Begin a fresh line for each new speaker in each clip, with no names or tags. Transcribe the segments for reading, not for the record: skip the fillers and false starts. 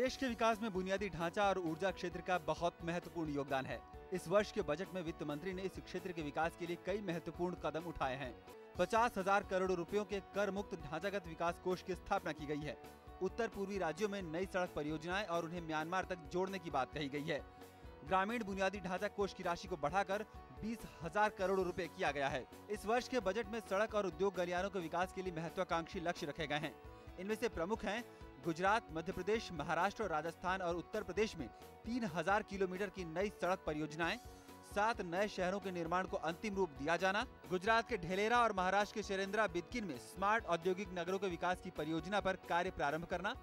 देश के विकास में बुनियादी ढांचा और ऊर्जा क्षेत्र का बहुत महत्वपूर्ण योगदान है। इस वर्ष के बजट में वित्त मंत्री ने इस क्षेत्र के विकास के लिए कई महत्वपूर्ण कदम उठाए हैं। 50,000 करोड़ रुपयों के कर मुक्त ढांचागत विकास कोष की स्थापना की गई है। उत्तर पूर्वी राज्यों में नई सड़क परियोजनाएं और उन्हें म्यांमार तक जोड़ने की बात कही गई है। ग्रामीण बुनियादी ढांचा कोष की राशि को बढ़ाकर 20,000 करोड़ रुपए किया गया है। इस वर्ष के बजट में सड़क और उद्योग गलियारों के विकास के लिए महत्वाकांक्षी लक्ष्य रखे गए हैं। इनमें से प्रमुख हैं गुजरात, मध्य प्रदेश, महाराष्ट्र, राजस्थान और उत्तर प्रदेश में 3,000 किलोमीटर की नई सड़क परियोजनाएं, 7 नए शहरों के निर्माण को अंतिम रूप दिया जाना, गुजरात के ढेलेरा और महाराष्ट्र के शेरेंद्रा बिदकिन में स्मार्ट औद्योगिक नगरों के विकास की परियोजना पर कार्य प्रारंभ करना,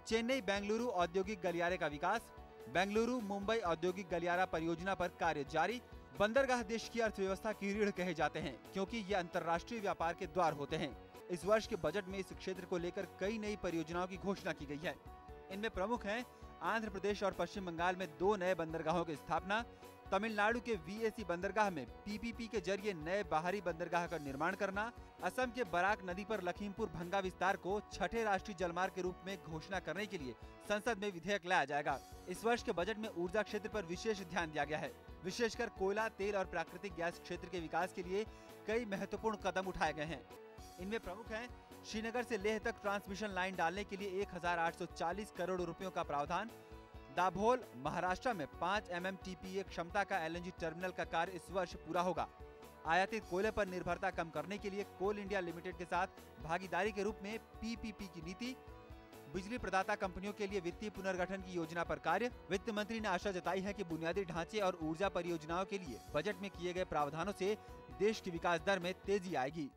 चेन्नई बेंगलुरु औद्योगिक गलियारे का विकास, बेंगलुरु मुंबई औद्योगिक गलियारा परियोजना पर कार्य जारी। बंदरगाह देश की अर्थव्यवस्था की रीढ़ कहे जाते हैं क्योंकि ये अंतर्राष्ट्रीय व्यापार के द्वार होते हैं। इस वर्ष के बजट में इस क्षेत्र को लेकर कई नई परियोजनाओं की घोषणा की गई है। इनमें प्रमुख हैं आंध्र प्रदेश और पश्चिम बंगाल में 2 नए बंदरगाहों की स्थापना, तमिलनाडु के वीएसी बंदरगाह में पीपीपी के जरिए नए बाहरी बंदरगाह का निर्माण करना, असम के बराक नदी पर लखीमपुर भंगा विस्तार को 6ठे राष्ट्रीय जलमार्ग के रूप में घोषणा करने के लिए संसद में विधेयक लाया जाएगा। इस वर्ष के बजट में ऊर्जा क्षेत्र पर विशेष ध्यान दिया गया है। विशेषकर कोयला, तेल और प्राकृतिक गैस क्षेत्र के विकास के लिए कई महत्वपूर्ण कदम उठाए गए हैं। इनमें प्रमुख हैं श्रीनगर से लेह तक ट्रांसमिशन लाइन डालने के लिए 1,840 करोड़ रुपयों का प्रावधान, दाभोल महाराष्ट्र में 5 MMTPA क्षमता का LNG टर्मिनल का कार्य इस वर्ष पूरा होगा। आयातित कोयले पर निर्भरता कम करने के लिए कोल इंडिया लिमिटेड के साथ भागीदारी के रूप में PPP की नीति, बिजली प्रदाता कंपनियों के लिए वित्तीय पुनर्गठन की योजना पर कार्य। वित्त मंत्री ने आशा जताई है कि बुनियादी ढांचे और ऊर्जा परियोजनाओं के लिए बजट में किए गए प्रावधानों से देश की विकास दर में तेजी आएगी।